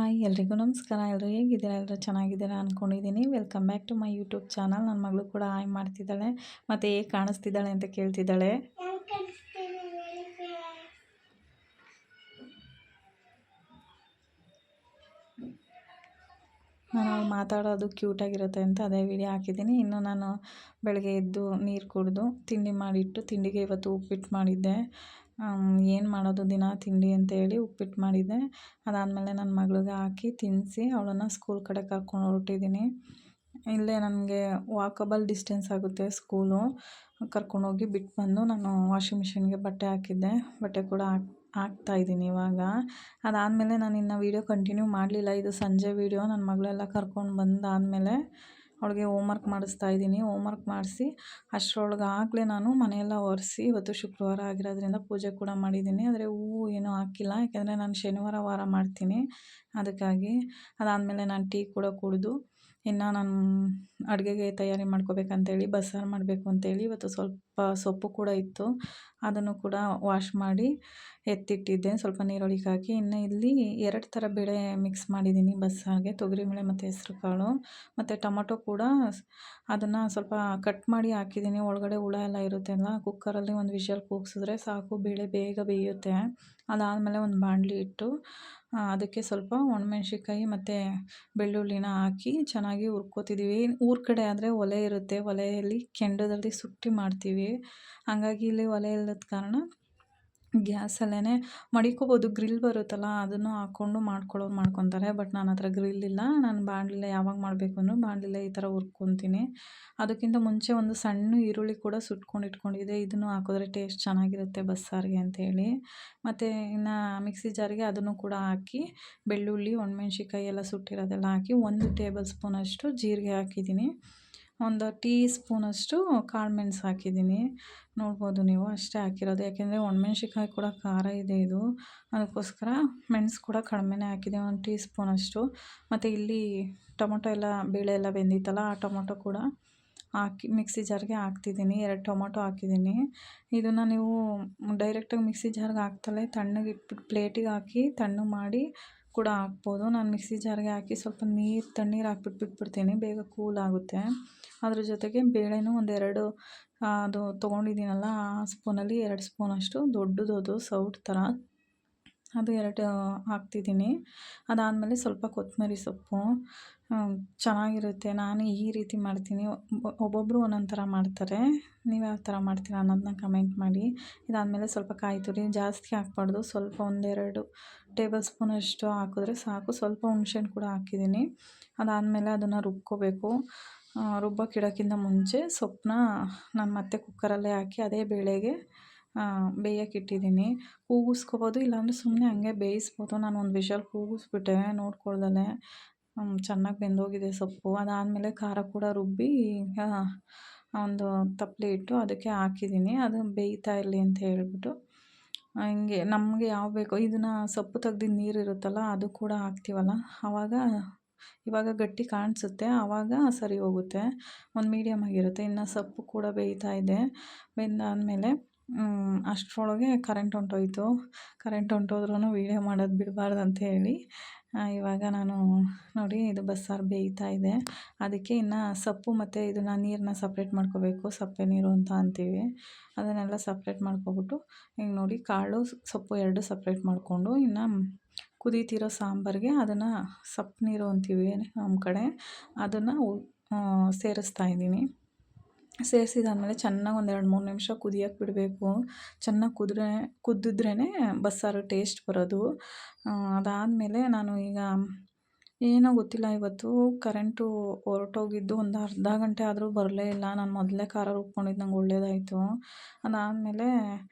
Hi ಎಲ್ರಿಗೂ ನಮಸ್ಕಾರ. ಎಲ್ಲರೂ ಹೇಗಿದ್ದೀರಾ? ಎಲ್ಲರೂ ಚೆನ್ನಾಗಿದ್ದೀರಾ ಅಂದ್ಕೊಂಡಿದ್ದೀನಿ. Welcome back to my YouTube channel. ನನ್ನ ಮಗಳು ಕೂಡ ಹಾಯ್ ಮಾಡ್ತಿದ್ದಾಳೆ ಮತ್ತು ಹೇಗೆ ಕಾಣಿಸ್ತಿದ್ದಾಳೆ ಅಂತ ಕೇಳ್ತಿದ್ದಾಳೆ. ನಾನು ಅವ್ಳು ಮಾತಾಡೋದು ಕ್ಯೂಟಾಗಿರುತ್ತೆ ಅಂತ ಅದೇ ವಿಡಿಯೋ ಹಾಕಿದ್ದೀನಿ. ಇನ್ನು ನಾನು ಬೆಳಗ್ಗೆ ಎದ್ದು ನೀರು ಕುಡಿದು ತಿಂಡಿ ಮಾಡಿಟ್ಟು, ತಿಂಡಿಗೆ ಇವತ್ತು ಉಪ್ಪಿಟ್ಟು ಮಾಡಿದ್ದೆ. ಏನು ಮಾಡೋದು ದಿನ ತಿಂಡಿ ಅಂತ ಹೇಳಿ ಉಪ್ಪಿಟ್ಟು ಮಾಡಿದ್ದೆ. ಅದಾದಮೇಲೆ ನನ್ನ ಮಗಳಿಗೆ ಹಾಕಿ ತಿನ್ನಿಸಿ ಅವಳನ್ನು ಸ್ಕೂಲ್ ಕಡೆ ಕರ್ಕೊಂಡು ಹೊರಟಿದ್ದೀನಿ. ಇಲ್ಲೇ ನನಗೆ ವಾಕಬಲ್ ಡಿಸ್ಟೆನ್ಸ್ ಆಗುತ್ತೆ ಸ್ಕೂಲು. ಕರ್ಕೊಂಡೋಗಿ ಬಿಟ್ಟು ಬಂದು ನಾನು ವಾಷಿಂಗ್ ಮಿಷಿನ್ಗೆ ಬಟ್ಟೆ ಹಾಕಿದ್ದೆ. ಬಟ್ಟೆ ಕೂಡ ಹಾಕ್ತಾಯಿದ್ದೀನಿ ಇವಾಗ. ಅದಾದಮೇಲೆ ನಾನು ಇನ್ನು ವೀಡಿಯೋ ಕಂಟಿನ್ಯೂ ಮಾಡಲಿಲ್ಲ. ಇದು ಸಂಜೆ ವೀಡಿಯೋ. ನನ್ನ ಮಗಳೆಲ್ಲ ಕರ್ಕೊಂಡು ಬಂದಾದಮೇಲೆ ಅವಳಿಗೆ ಹೋಮ್ವರ್ಕ್ ಮಾಡಿಸ್ತಾಯಿದ್ದೀನಿ. ಹೋಮ್ವರ್ಕ್ ಮಾಡಿಸಿ ಅಷ್ಟರೊಳಗಾಗಲೇ ನಾನು ಮನೆಯೆಲ್ಲ ಒರೆಸಿ, ಇವತ್ತು ಶುಕ್ರವಾರ ಆಗಿರೋದ್ರಿಂದ ಪೂಜೆ ಕೂಡ ಮಾಡಿದ್ದೀನಿ. ಆದರೆ ಹೂವು ಏನೂ ಹಾಕಿಲ್ಲ, ಯಾಕೆಂದರೆ ನಾನು ಶನಿವಾರ ವಾರ ಮಾಡ್ತೀನಿ, ಅದಕ್ಕಾಗಿ. ಅದಾದಮೇಲೆ ನಾನು ಟೀ ಕೂಡ ಕುಡಿದು ಇನ್ನು ನಾನು ಅಡುಗೆಗೆ ತಯಾರಿ ಮಾಡ್ಕೋಬೇಕಂತೇಳಿ ಬಸ್ಸಾರು ಮಾಡಬೇಕು ಅಂತೇಳಿ ಇವತ್ತು ಸ್ವಲ್ಪ ಸೊಪ್ಪು ಕೂಡ ಇತ್ತು, ಅದನ್ನು ಕೂಡ ವಾಶ್ ಮಾಡಿ ಎತ್ತಿಟ್ಟಿದ್ದೆ ಸ್ವಲ್ಪ ನೀರೊಳಗೆ ಹಾಕಿ. ಇನ್ನು ಇಲ್ಲಿ 2 ಥರ ಬೇಳೆ ಮಿಕ್ಸ್ ಮಾಡಿದ್ದೀನಿ ಬಸ್ಸಾರಿಗೆ, ತೊಗರಿಬೇಳೆ ಮತ್ತು ಹೆಸ್ರು ಕಾಳು. ಮತ್ತು ಟೊಮೊಟೊ ಕೂಡ ಅದನ್ನು ಸ್ವಲ್ಪ ಕಟ್ ಮಾಡಿ ಹಾಕಿದ್ದೀನಿ. ಒಳಗಡೆ ಹುಳ ಎಲ್ಲ ಇರುತ್ತೆ ಅಲ್ಲ, ಕುಕ್ಕರಲ್ಲಿ ಒಂದು ವಿಷಲ್ ಕೂಗಿಸಿದ್ರೆ ಸಾಕು, ಬೇಳೆ ಬೇಗ ಬೇಯುತ್ತೆ. ಅದಾದಮೇಲೆ ಒಂದು ಬಾಣಲಿ ಇಟ್ಟು ಅದಕ್ಕೆ ಸ್ವಲ್ಪ ಒಣಮೆಣ್ಸಿನ್ಕಾಯಿ ಮತ್ತು ಬೆಳ್ಳುಳ್ಳಿನ ಹಾಕಿ ಚೆನ್ನಾಗಿ ಹುರ್ಕೋತಿದ್ದೀವಿ. ಊರ ಕಡೆ ಆದರೆ ಒಲೆ ಇರುತ್ತೆ, ಒಲೆಯಲ್ಲಿ ಕೆಂಡದಲ್ಲಿ ಸುಟ್ಟು ಮಾಡ್ತೀವಿ. ಹಾಗಾಗಿ ಇಲ್ಲಿ ಒಲೆ ಇಲ್ಲದ ಕಾರಣ ಗ್ಯಾಸಲ್ಲೇ ಮಡಿಕೋಬೋದು. ಗ್ರಿಲ್ ಬರುತ್ತಲ್ಲ, ಅದನ್ನು ಹಾಕ್ಕೊಂಡು ಮಾಡ್ಕೊತಾರೆ. ಬಟ್ ನನ್ನ ಹತ್ರ ಗ್ರಿಲ್ ಇಲ್ಲ. ನಾನು ಬಾಣಲಿಲೇ ಯಾವಾಗ ಮಾಡಬೇಕು ಅಂದರೂ ಬಾಣಲಿಲೇ ಈ ಥರ ಹುರ್ಕೊತೀನಿ. ಅದಕ್ಕಿಂತ ಮುಂಚೆ ಒಂದು ಸಣ್ಣ ಈರುಳ್ಳಿ ಕೂಡ ಇಟ್ಕೊಂಡಿದ್ದೆ. ಇದನ್ನು ಹಾಕಿದ್ರೆ ಟೇಸ್ಟ್ ಚೆನ್ನಾಗಿರುತ್ತೆ ಬಸ್ಸಾರಿಗೆ ಅಂತೇಳಿ. ಮತ್ತು ಇನ್ನು ಮಿಕ್ಸಿ ಜಾರಿಗೆ ಅದನ್ನು ಕೂಡ ಹಾಕಿ ಬೆಳ್ಳುಳ್ಳಿ, ಒಣಮೆಣ್ಸಿನ್ಕಾಯಿ ಎಲ್ಲ ಸುಟ್ಟಿರೋದೆಲ್ಲ ಹಾಕಿ 1 ಟೇಬಲ್ ಸ್ಪೂನಷ್ಟು ಜೀರಿಗೆ ಹಾಕಿದ್ದೀನಿ. 1 ಟೀ ಸ್ಪೂನಷ್ಟು ಕಾಳು ಮೆಣಸು ಹಾಕಿದ್ದೀನಿ. ನೋಡ್ಬೋದು ನೀವು, ಅಷ್ಟೇ ಹಾಕಿರೋದು. ಯಾಕೆಂದರೆ ಒಣಮೆಣ್ಸಿನ್ಕಾಯಿ ಕೂಡ ಖಾರ ಇದೆ ಇದು, ಅದಕ್ಕೋಸ್ಕರ ಮೆಣಸು ಕೂಡ ಕಡಿಮೆನೇ ಹಾಕಿದೆ, 1 ಟೀ ಸ್ಪೂನಷ್ಟು. ಮತ್ತು ಇಲ್ಲಿ ಟೊಮೊಟೊ ಎಲ್ಲ ಬೇಳೆ ಎಲ್ಲ ಬೆಂದಿತ್ತಲ್ಲ, ಆ ಟೊಮೊಟೊ ಕೂಡ ಹಾಕಿ ಮಿಕ್ಸಿ ಜಾರ್ಗೆ ಹಾಕ್ತಿದ್ದೀನಿ. 2 ಟೊಮೊಟೊ ಹಾಕಿದ್ದೀನಿ. ಇದನ್ನು ನೀವು ಡೈರೆಕ್ಟಾಗಿ ಮಿಕ್ಸಿ ಜಾರ್ಗೆ ಹಾಕ್ತಲೇ ತಣ್ಣಗೆ ಇಟ್ಬಿಟ್ಟು ಪ್ಲೇಟಿಗೆ ಹಾಕಿ ತಣ್ಣಗೆ ಮಾಡಿ ಕೂಡ ಹಾಕ್ಬೋದು. ನಾನು ಮಿಕ್ಸಿ ಜಾರ್ಗೆ ಹಾಕಿ ಸ್ವಲ್ಪ ತಣ್ಣೀರು ಹಾಕ್ಬಿಟ್ಟು ಬಿಟ್ಬಿಡ್ತೀನಿ, ಬೇಗ ಕೂಲ್ ಆಗುತ್ತೆ. ಅದ್ರ ಜೊತೆಗೆ ಬೇಳೆನೂ 1-2 ಅದು ತೊಗೊಂಡಿದ್ದೀನಲ್ಲ, ಆ ಸ್ಪೂನಲ್ಲಿ 2 ಸ್ಪೂನಷ್ಟು ದೊಡ್ಡದು ಸೌಟ್ ಥರ, ಅದು 2 ಹಾಕ್ತಿದ್ದೀನಿ. ಅದಾದಮೇಲೆ ಸ್ವಲ್ಪ ಕೊತ್ತಂಬರಿ ಸೊಪ್ಪು ಚೆನ್ನಾಗಿರುತ್ತೆ. ನಾನು ಈ ರೀತಿ ಮಾಡ್ತೀನಿ, ಒಬ್ಬೊಬ್ಬರು ಒಂದೊಂದು ಥರ ಮಾಡ್ತಾರೆ. ನೀವು ಯಾವ ಥರ ಮಾಡ್ತೀರಾ ಅನ್ನೋದನ್ನ ಕಮೆಂಟ್ ಮಾಡಿ. ಇದಾದಮೇಲೆ ಸ್ವಲ್ಪ ಕಾಯಿ ತುರಿ ಜಾಸ್ತಿ ಹಾಕ್ಬಾರ್ದು, ಸ್ವಲ್ಪ 1-2 ಟೇಬಲ್ ಸ್ಪೂನಷ್ಟು ಹಾಕಿದ್ರೆ ಸಾಕು. ಸ್ವಲ್ಪ ಹುಣ್ಸೆಹಣ್ಣು ಕೂಡ ಹಾಕಿದ್ದೀನಿ. ಅದಾದಮೇಲೆ ಅದನ್ನು ರುಬ್ಕೋಬೇಕು. ರುಬ್ಬೋಕ್ಕಿಡೋಕ್ಕಿಂತ ಮುಂಚೆ ಸೊಪ್ಪನ್ನ ನಾನು ಮತ್ತೆ ಕುಕ್ಕರಲ್ಲೇ ಹಾಕಿ ಅದೇ ಬೇಳೆಗೆ ಬೇಯೋಕ್ಕಿಟ್ಟಿದ್ದೀನಿ. ಕೂಗಿಸ್ಕೋಬೋದು, ಇಲ್ಲಾಂದರೆ ಸುಮ್ಮನೆ ಹಂಗೆ ಬೇಯಿಸ್ಬೋದು. ನಾನು ಒಂದು ವಿಷಲ್ ಕೂಗಿಸ್ಬಿಟ್ಟೆ ನೋಡ್ಕೊಳ್ದಲೇ, ಚೆನ್ನಾಗಿ ಬೆಂದೋಗಿದೆ ಸೊಪ್ಪು. ಅದಾದಮೇಲೆ ಖಾರ ಕೂಡ ರುಬ್ಬಿ ಒಂದು ತಪ್ಪಲೆ ಇಟ್ಟು ಅದಕ್ಕೆ ಹಾಕಿದ್ದೀನಿ, ಅದು ಬೇಯ್ತಾ ಇರಲಿ ಅಂತ ಹೇಳ್ಬಿಟ್ಟು. ಹಿಂಗೆ ನಮಗೆ ಯಾವ ಬೇಕೋ ಇದನ್ನು ಸೊಪ್ಪು ತೆಗ್ದಿದ್ದು ನೀರು ಇರುತ್ತಲ್ಲ, ಅದು ಕೂಡ ಹಾಕ್ತೀವಲ್ಲ, ಇವಾಗ ಗಟ್ಟಿ ಕಾಣಿಸುತ್ತೆ, ಆವಾಗ ಸರಿ ಹೋಗುತ್ತೆ. ಒಂದು ಮೀಡಿಯಮ್ ಆಗಿರುತ್ತೆ. ಇನ್ನು ಸೊಪ್ಪು ಕೂಡ ಬೇಯ್ತಾ ಇದೆ. ಬೆಂದಾದಮೇಲೆ ಅಷ್ಟರೊಳಗೆ ಕರೆಂಟ್ ಹೊಂಟೋಯ್ತು. ಕರೆಂಟ್ ಹೊಂಟೋದ್ರೂ ವೀಡಿಯೋ ಮಾಡೋದು ಬಿಡಬಾರ್ದು ಅಂತ ಹೇಳಿ ಇವಾಗ ನಾನು ನೋಡಿ, ಇದು ಬಸ್ಸಾರು ಬೇಯ್ತಾ ಇದೆ. ಅದಕ್ಕೆ ಇನ್ನು ಸೊಪ್ಪು ಮತ್ತು ಇದನ್ನು ನೀರನ್ನ ಸಪ್ರೇಟ್ ಮಾಡ್ಕೋಬೇಕು, ಸಪ್ಪೆ ನೀರು ಅಂತ ಅಂತೀವಿ. ಅದನ್ನೆಲ್ಲ ಸಪ್ರೇಟ್ ಮಾಡ್ಕೊಬಿಟ್ಟು ಈಗ ನೋಡಿ, ಕಾಳು ಸೊಪ್ಪು 2 ಸಪ್ರೇಟ್ ಮಾಡಿಕೊಂಡು ಇನ್ನು ಕುದೀತಿರೋ ಸಾಂಬಾರಿಗೆ ಅದನ್ನು ಸಪ್ಪೆ ನೀರು ಅಂತೀವಿ ನಮ್ಮ ಕಡೆ, ಅದನ್ನು ಸೇರಿಸ್ತಾ ಇದ್ದೀನಿ. ಸೇರಿಸಿದಾದ್ಮೇಲೆ ಚೆನ್ನಾಗಿ 1-2-3 ನಿಮಿಷ ಕುದಿಯೋಕ್ಕೆ ಬಿಡಬೇಕು. ಚೆನ್ನಾಗಿ ಕುದ್ದಿದ್ರೇ ಬಸ್ಸಾರು ಟೇಸ್ಟ್ ಬರೋದು. ಅದಾದಮೇಲೆ ನಾನು ಈಗ ಏನೋ ಗೊತ್ತಿಲ್ಲ, ಇವತ್ತು ಕರೆಂಟು ಹೊರಟೋಗಿದ್ದು ಒಂದು ಅರ್ಧ ಗಂಟೆ ಆದರೂ ಬರಲೇ ಇಲ್ಲ. ನಾನು ಮೊದಲೇ ಖಾರ ರುಬ್ಕೊಂಡಿದ್ದು ನಂಗೆ ಒಳ್ಳೇದಾಯಿತು. ಅದಾದಮೇಲೆ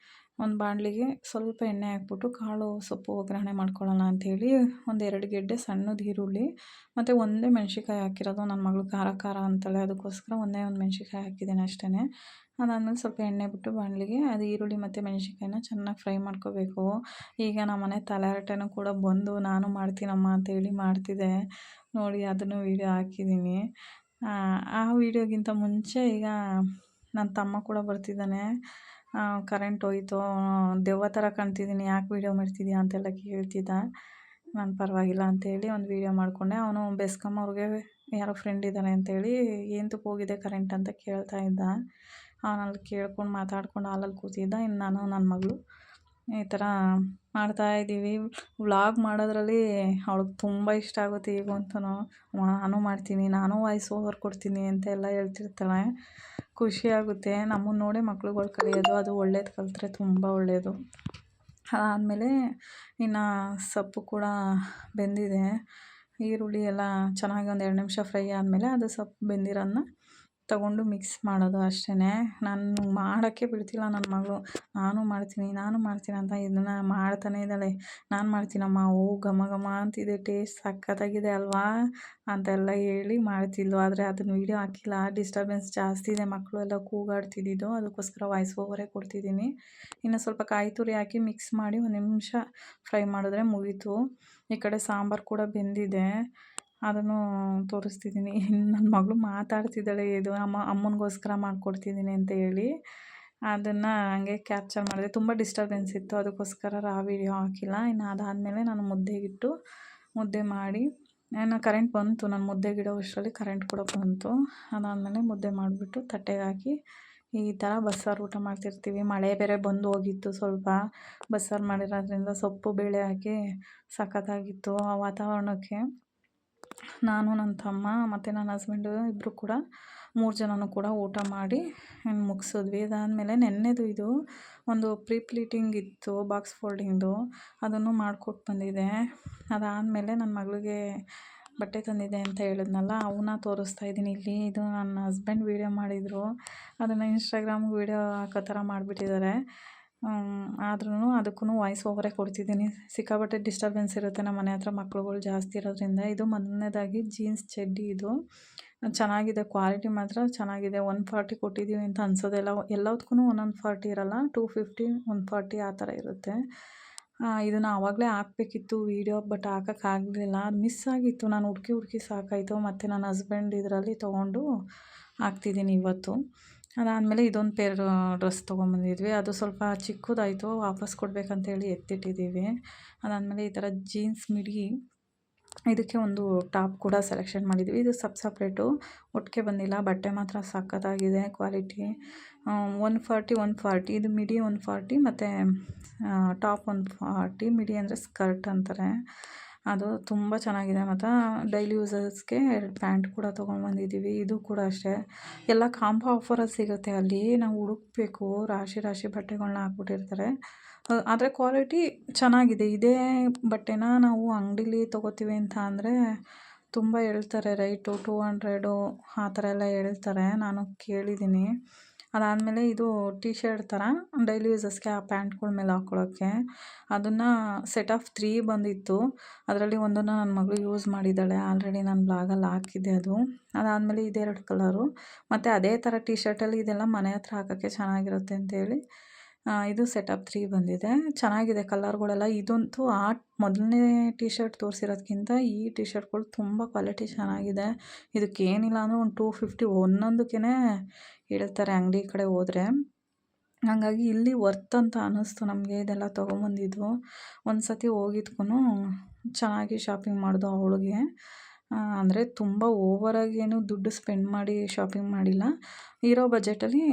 ಒಂದು ಬಾಣಲಿಗೆ ಸ್ವಲ್ಪ ಎಣ್ಣೆ ಹಾಕ್ಬಿಟ್ಟು ಕಾಳು ಸೊಪ್ಪು ಒಗ್ಗರಣೆ ಮಾಡ್ಕೊಳ್ಳೋಣ ಅಂಥೇಳಿ 1-2 ಗೆಡ್ಡೆ ಸಣ್ಣದು ಈರುಳ್ಳಿ ಮತ್ತು ಒಂದೇ ಮೆಣ್ಸಿನ್ಕಾಯಿ ಹಾಕಿರೋದು. ನನ್ನ ಮಗಳು ಖಾರ ಅಂತಾಳೆ, ಅದಕ್ಕೋಸ್ಕರ ಒಂದೇ ಒಂದು ಮೆಣ್ಸಿನ್ಕಾಯಿ ಹಾಕಿದ್ದೀನಿ ಅಷ್ಟೇ. ಅದಾದಮೇಲೆ ಸ್ವಲ್ಪ ಎಣ್ಣೆ ಬಿಟ್ಟು ಬಾಣಲಿಗೆ ಅದು ಈರುಳ್ಳಿ ಮತ್ತು ಮೆಣ್ಸಿನ್ಕಾಯಿನ ಚೆನ್ನಾಗಿ ಫ್ರೈ ಮಾಡ್ಕೋಬೇಕು. ಈಗ ನಮ್ಮನೆ ತಲೆಹರಟೆನೂ ಕೂಡ ಬಂದು ನಾನು ಮಾಡ್ತೀನಮ್ಮ ಅಂತೇಳಿ ಮಾಡ್ತಿದ್ದೆ ನೋಡಿ, ಅದನ್ನು ವೀಡಿಯೋ ಹಾಕಿದ್ದೀನಿ. ಆ ವೀಡಿಯೋಗಿಂತ ಮುಂಚೆ ಈಗ ನನ್ನ ತಮ್ಮ ಕೂಡ ಬರ್ತಿದ್ದಾನೆ. ಕರೆಂಟ್ ಹೋಯ್ತು, ದೆವ್ವ ಥರ ಕಾಣ್ತಿದ್ದೀನಿ, ಯಾಕೆ ವೀಡಿಯೋ ಮಾಡ್ತಿದ್ಯಾ ಅಂತೆಲ್ಲ ಕೇಳ್ತಿದ್ದ. ನಾನು ಪರವಾಗಿಲ್ಲ ಅಂತೇಳಿ ಒಂದು ವೀಡಿಯೋ ಮಾಡಿಕೊಂಡೆ. ಅವನು ಬೆಸ್ಕಾಂ ಅವ್ರಿಗೆ ಯಾರೋ ಫ್ರೆಂಡ್ ಇದ್ದಾರೆ ಅಂತೇಳಿ "ಏಂತಕ್ಕೆ ಹೋಗಿದೆ ಕರೆಂಟ್" ಅಂತ ಕೇಳ್ತಾ ಇದ್ದ. ಅವನಲ್ಲಿ ಕೇಳ್ಕೊಂಡು ಮಾತಾಡ್ಕೊಂಡು ಹಾಲಲ್ಲಿ ಕೂತಿದ್ದ. ಇನ್ನು ನಾನು ನನ್ನ ಮಗಳು ಈ ಥರ ಮಾಡ್ತಾಯಿದ್ದೀವಿ. ವ್ಲಾಗ್ ಮಾಡೋದ್ರಲ್ಲಿ ಅವಳಿಗೆ ತುಂಬ ಇಷ್ಟ ಆಗುತ್ತೆ ಈಗಂತೂ. ನಾನು ಮಾಡ್ತೀನಿ, ನಾನು ವಾಯ್ಸ್ ಓವರ್ ಕೊಡ್ತೀನಿ ಅಂತೆಲ್ಲ ಹೇಳ್ತಿರ್ತಾಳೆ. ಖುಷಿಯಾಗುತ್ತೆ. ನಮ್ಮನ್ನು ನೋಡಿ ಮಕ್ಳುಗಳು ಕಲಿಯೋದು, ಅದು ಒಳ್ಳೇದು ಕಲಿತ್ರೆ ತುಂಬ ಒಳ್ಳೆಯದು. ಅದಾದಮೇಲೆ ಇನ್ನು ಸೊಪ್ಪು ಕೂಡ ಬೆಂದಿದೆ. ಈರುಳ್ಳಿ ಎಲ್ಲ ಚೆನ್ನಾಗಿ ಒಂದು 2 ನಿಮಿಷ ಫ್ರೈ ಆದಮೇಲೆ ಅದು ಸೊಪ್ಪು ಬೆಂದಿರೋದನ್ನ ತಗೊಂಡು ಮಿಕ್ಸ್ ಮಾಡೋದು ಅಷ್ಟೇ. ನಾನು ಮಾಡೋಕ್ಕೆ ಬಿಡ್ತಿಲ್ಲ ನನ್ನ ಮಗಳು. ನಾನು ಮಾಡ್ತೀನಿ ಅಂತ ಇದನ್ನು ಮಾಡ್ತಾನೇ ಇದ್ದಾಳೆ. ನಾನು ಮಾಡ್ತೀನಮ್ಮ, ಓ ಘಮ ಘಮ ಅಂತಿದೆ, ಟೇಸ್ಟ್ ಸಖತ್ತಾಗಿದೆ ಅಲ್ವಾ ಅಂತೆಲ್ಲ ಹೇಳಿ ಮಾಡ್ತಿದ್ಲು. ಆದರೆ ಅದನ್ನು ವೀಡಿಯೋ ಹಾಕಿಲ್ಲ, ಡಿಸ್ಟರ್ಬೆನ್ಸ್ ಜಾಸ್ತಿ ಇದೆ, ಮಕ್ಕಳು ಎಲ್ಲ ಕೂಗಾಡ್ತಿದ್ದಿದ್ದು. ಅದಕ್ಕೋಸ್ಕರ ವಾಯ್ಸ್ ಓವರೇ ಕೊಡ್ತಿದ್ದೀನಿ. ಇನ್ನು ಸ್ವಲ್ಪ ಕಾಯಿ ತುರಿ ಹಾಕಿ ಮಿಕ್ಸ್ ಮಾಡಿ 1 ನಿಮಿಷ ಫ್ರೈ ಮಾಡಿದ್ರೆ ಮುಗೀತು. ಈ ಕಡೆ ಸಾಂಬಾರು ಕೂಡ ಬೆಂದಿದೆ, ಅದನ್ನು ತೋರಿಸ್ತಿದ್ದೀನಿ. ನನ್ನ ಮಗಳು ಮಾತಾಡ್ತಿದ್ದಾಳೆ, ಇದು ಅಮ್ಮನಿಗೋಸ್ಕರ ಮಾಡಿಕೊಡ್ತಿದ್ದೀನಿ ಅಂತ ಹೇಳಿ. ಅದನ್ನು ಹಂಗೆ ಕ್ಯಾಪ್ಚರ್ ಮಾಡಿದೆ. ತುಂಬ ಡಿಸ್ಟರ್ಬೆನ್ಸ್ ಇತ್ತು, ಅದಕ್ಕೋಸ್ಕರ ವೀಡಿಯೋ ಹಾಕಿಲ್ಲ. ಇನ್ನು ಅದಾದಮೇಲೆ ನಾನು ಮುದ್ದೆ ಮಾಡಿ ಕರೆಂಟ್ ಬಂತು. ನಾನು ಮುದ್ದೆಗಿಡೋ ಅಷ್ಟರಲ್ಲಿ ಕರೆಂಟ್ ಕೂಡ ಬಂತು. ಅದಾದಮೇಲೆ ಮುದ್ದೆ ಮಾಡಿಬಿಟ್ಟು ತಟ್ಟೆಗೆ ಹಾಕಿ ಈ ಥರ ಬಸ್ಸಾರು ಊಟ ಮಾಡ್ತಿರ್ತೀವಿ. ಮಳೆ ಬೇರೆ ಬಂದು ಹೋಗಿತ್ತು. ಸ್ವಲ್ಪ ಬಸ್ಸಾರು ಮಾಡಿರೋದ್ರಿಂದ ಸೊಪ್ಪು ಬೇಳೆ ಹಾಕಿ ಸಖತ್ತಾಗಿತ್ತು ಆ ವಾತಾವರಣಕ್ಕೆ. ನಾನು, ನನ್ನ ತಮ್ಮ ಮತ್ತು ನನ್ನ ಹಸ್ಬೆಂಡು ಇಬ್ಬರು ಕೂಡ 3 ಜನನೂ ಕೂಡ ಊಟ ಮಾಡಿ ಮುಗಿಸಿದ್ವಿ. ಅದಾದಮೇಲೆ ನೆನ್ನೆದು ಇದು ಒಂದು ಪ್ಲೀಟಿಂಗ್ ಇತ್ತು, ಬಾಕ್ಸ್ ಫೋಲ್ಡಿಂಗ್ದು, ಅದನ್ನು ಮಾಡಿಕೊಟ್ಟು ಬಂದಿದ್ದೆ. ಅದಾದಮೇಲೆ ನನ್ನ ಮಗಳಿಗೆ ಬಟ್ಟೆ ತಂದಿದ್ದೆ ಅಂತ ಹೇಳಿದ್ನಲ್ಲ, ಅವನ್ನ ತೋರಿಸ್ತಾ ಇದ್ದೀನಿ ಇಲ್ಲಿ. ಇದು ನನ್ನ ಹಸ್ಬೆಂಡ್ ವೀಡಿಯೋ ಮಾಡಿದರು. ಅದನ್ನು ಇನ್ಸ್ಟಾಗ್ರಾಮ್ಗೆ ವೀಡಿಯೋ ಹಾಕೋ ಥರ ಮಾಡಿಬಿಟ್ಟಿದ್ದಾರೆ. ಆದ್ರೂ ಅದಕ್ಕೂ ವಾಯ್ಸ್ ಓವರೇ ಕೊಡ್ತಿದ್ದೀನಿ. ಸಿಕ್ಕಾಪಟ್ಟೆ ಡಿಸ್ಟರ್ಬೆನ್ಸ್ ಇರುತ್ತೆ ನಮ್ಮ ಮನೆ ಹತ್ರ, ಮಕ್ಳುಗಳು ಜಾಸ್ತಿ ಇರೋದ್ರಿಂದ. ಇದು ಮೊದಲನೇದಾಗಿ ಜೀನ್ಸ್ ಚಡ್ಡಿ. ಇದು ಚೆನ್ನಾಗಿದೆ, ಕ್ವಾಲಿಟಿ ಮಾತ್ರ ಚೆನ್ನಾಗಿದೆ. 140 ಕೊಟ್ಟಿದ್ದೀವಿ ಅಂತ ಅನ್ಸೋದೆಲ್ಲ. ಎಲ್ಲದಕ್ಕೂ 140 ಇರೋಲ್ಲ, 250, 140 ಆ ಥರ ಇರುತ್ತೆ. ಇದನ್ನು ಆವಾಗಲೇ ಹಾಕಬೇಕಿತ್ತು ವೀಡಿಯೋ, ಬಟ್ ಹಾಕೋಕ್ಕಾಗಲಿಲ್ಲ. ಅದು ಮಿಸ್ ಆಗಿತ್ತು. ನಾನು ಹುಡುಕಿ ಸಾಕಾಯಿತು. ಮತ್ತು ನನ್ನ ಹಸ್ಬೆಂಡ್ ಇದರಲ್ಲಿ ತೊಗೊಂಡು ಹಾಕ್ತಿದ್ದೀನಿ ಇವತ್ತು. ಅದಾದಮೇಲೆ ಇದೊಂದು ಪೇರ್ ಡ್ರೆಸ್ ತೊಗೊಂಬಂದಿದ್ವಿ. ಅದು ಸ್ವಲ್ಪ ಚಿಕ್ಕದಾಯಿತು, ವಾಪಸ್ ಕೊಡಬೇಕಂತೇಳಿ ಎತ್ತಿಟ್ಟಿದ್ದೀವಿ. ಅದಾದಮೇಲೆ ಈ ಥರ ಜೀನ್ಸ್ ಮಿಡಿ, ಇದಕ್ಕೆ ಒಂದು ಟಾಪ್ ಕೂಡ ಸೆಲೆಕ್ಷನ್ ಮಾಡಿದ್ವಿ. ಇದು ಸಪ್ರೇಟು, ಒಟ್ಟಿಗೆ ಬಂದಿಲ್ಲ. ಬಟ್ಟೆ ಮಾತ್ರ ಸಖತ್ತಾಗಿದೆ, ಕ್ವಾಲಿಟಿ. 140 ಇದು ಮಿಡಿ 140 ಮತ್ತು ಟಾಪ್ 140. ಮಿಡಿ ಅಂದರೆ ಸ್ಕರ್ಟ್ ಅಂತಾರೆ. ಅದು ತುಂಬ ಚೆನ್ನಾಗಿದೆ. ಮತ್ತು ಡೈಲಿ ಯೂಸಸ್ಗೆ 2 ಪ್ಯಾಂಟ್ ಕೂಡ ತೊಗೊಂಡ್ಬಂದಿದ್ದೀವಿ. ಇದು ಕೂಡ ಅಷ್ಟೇ, ಎಲ್ಲ ಕಾಂಬೋ ಆಫರಲ್ಲಿ ಸಿಗುತ್ತೆ ಅಲ್ಲಿ. ನಾವು ಹುಡುಕಬೇಕು, ರಾಶಿ ಬಟ್ಟೆಗಳನ್ನ ಹಾಕ್ಬಿಟ್ಟಿರ್ತಾರೆ. ಆದರೆ ಕ್ವಾಲಿಟಿ ಚೆನ್ನಾಗಿದೆ. ಇದೇ ಬಟ್ಟೆನ ನಾವು ಅಂಗಡೀಲಿ ತೊಗೋತೀವಿ ಅಂತ ಅಂದರೆ ತುಂಬ ಹೇಳ್ತಾರೆ ರೈಟು, 200 ಆ ಥರ ಎಲ್ಲ ಹೇಳ್ತಾರೆ. ನಾನು ಕೇಳಿದ್ದೀನಿ. ಅದಾದಮೇಲೆ ಇದು ಟಿ ಶರ್ಟ್ ಥರ ಡೈಲಿ ಯೂಸಸ್ಗೆ ಆ ಪ್ಯಾಂಟ್ಗಳ ಮೇಲೆ ಹಾಕ್ಕೊಳ್ಳೋಕ್ಕೆ. ಅದನ್ನು ಸೆಟ್ ಆಫ್ 3 ಬಂದಿತ್ತು. ಅದರಲ್ಲಿ ಒಂದನ್ನು ನನ್ನ ಮಗಳು ಯೂಸ್ ಮಾಡಿದ್ದಾಳೆ ಆಲ್ರೆಡಿ, ನಾನು ಬ್ಲಾಗಲ್ಲಿ ಹಾಕಿದ್ದೆ ಅದು. ಅದಾದಮೇಲೆ ಇದೇ 2 ಕಲರು, ಮತ್ತು ಅದೇ ಥರ ಟಿ ಶರ್ಟಲ್ಲಿ ಇದೆಲ್ಲ ಮನೆ ಹತ್ರ ಹಾಕೋಕ್ಕೆ ಚೆನ್ನಾಗಿರುತ್ತೆ ಅಂತೇಳಿ ಇದು ಸೆಟ್ ಆಫ್ 3 ಬಂದಿದೆ. ಚೆನ್ನಾಗಿದೆ ಕಲರ್ಗಳೆಲ್ಲ. ಇದಂತೂ ಮೊದಲನೇ ಟಿ ಶರ್ಟ್ ತೋರಿಸಿರೋದ್ಕಿಂತ ಈ ಟಿ ಶರ್ಟ್ಗಳು ತುಂಬ ಕ್ವಾಲಿಟಿ ಚೆನ್ನಾಗಿದೆ. ಇದಕ್ಕೇನಿಲ್ಲ ಅಂದರೆ ಒಂದು 250 ಒಂದೊಂದಕ್ಕೇ ಹೇಳ್ತಾರೆ ಅಂಗಡಿ ಕಡೆ ಹೋದರೆ. ಹಾಗಾಗಿ ಇಲ್ಲಿ ವರ್ತ್ ಅಂತ ಅನ್ನಿಸ್ತು ನಮಗೆ ಇದೆಲ್ಲ ತೊಗೊಂಬಂದಿದ್ದು. ಒಂದು ಸತಿ ಹೋಗಿದ್ಕೂ ಚೆನ್ನಾಗಿ ಶಾಪಿಂಗ್ ಮಾಡಿದ್ದು ಅವಳಿಗೆ. ಅಂದರೆ ತುಂಬ ಓವರಾಗಿ ಏನು ದುಡ್ಡು ಸ್ಪೆಂಡ್ ಮಾಡಿ ಶಾಪಿಂಗ್ ಮಾಡಿಲ್ಲ, ಇರೋ ಬಜೆಟಲ್ಲಿ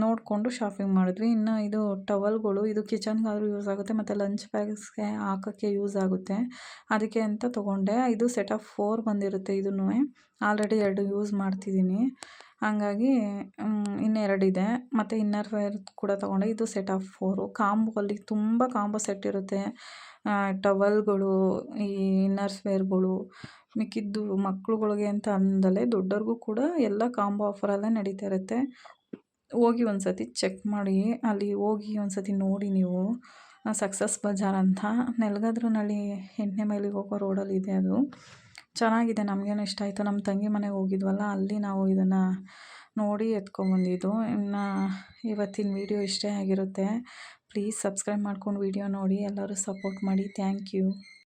ನೋಡಿಕೊಂಡು ಶಾಪಿಂಗ್ ಮಾಡಿದ್ವಿ. ಇನ್ನು ಇದು ಟವಲ್ಗಳು, ಇದು ಕಿಚನ್ಗಾದರೂ ಯೂಸ್ ಆಗುತ್ತೆ ಮತ್ತು ಲಂಚ್ ಬ್ಯಾಗ್ಸ್ಗೆ ಹಾಕೋಕ್ಕೆ ಯೂಸ್ ಆಗುತ್ತೆ, ಅದಕ್ಕೆ ಅಂತ ತೊಗೊಂಡೆ. ಇದು ಸೆಟ್ ಆಫ್ 4 ಬಂದಿರುತ್ತೆ. ಇದನ್ನೂ ಆಲ್ರೆಡಿ 2 ಯೂಸ್ ಮಾಡ್ತಿದ್ದೀನಿ, ಹಾಗಾಗಿ ಇನ್ನೆರಡು ಇದೆ. ಮತ್ತು ಇನ್ನರ್ ವೇರ್ ಕೂಡ ತೊಗೊಂಡೆ. ಇದು ಸೆಟ್ ಆಫ್ 4 ಕಾಂಬೋ. ಅಲ್ಲಿ ತುಂಬ ಕಾಂಬೋ ಸೆಟ್ ಇರುತ್ತೆ. ಟವಲ್ಗಳು, ಈ ಇನ್ನರ್ಸ್ ವೇರ್ಗಳು, ಮಿಕ್ಕಿದ್ದು ಮಕ್ಳುಗಳಿಗೆ ಅಂತ ಅಂದಲೇ ದೊಡ್ಡವ್ರಿಗೂ ಕೂಡ ಎಲ್ಲ ಕಾಂಬೋ ಆಫರಲ್ಲೇ ನಡೀತಾ ಇರುತ್ತೆ. ಹೋಗಿ ಒಂದು ಸತಿ ಚೆಕ್ ಮಾಡಿ, ಅಲ್ಲಿ ಹೋಗಿ ಒಂದು ಸತಿ ನೋಡಿ ನೀವು. ಸಕ್ಸಸ್ ಬಜಾರ್ ಅಂತ ನೆಲಗದ್ರನಹಳ್ಳಿ 8ನೇ ಮೈಲಿಗೆ ಹೋಗೋ ರೋಡಲ್ಲಿದೆ. ಅದು ಚೆನ್ನಾಗಿದೆ, ನಮಗೇನು ಇಷ್ಟ ಆಯಿತು. ನಮ್ಮ ತಂಗಿ ಮನೆಗೆ ಹೋಗಿದ್ವಲ್ಲ, ಅಲ್ಲಿ ನಾವು ಇದನ್ನು ನೋಡಿ ಎತ್ಕೊಂಬಂದಿದ್ದು. ಇನ್ನು ಇವತ್ತಿನ ವೀಡಿಯೋ ಇಷ್ಟೇ ಆಗಿರುತ್ತೆ. ಪ್ಲೀಸ್ ಸಬ್ಸ್ಕ್ರೈಬ್ ಮಾಡ್ಕೊಂಡು ವೀಡಿಯೋ ನೋಡಿ, ಎಲ್ಲರೂ ಸಪೋರ್ಟ್ ಮಾಡಿ. Thank you.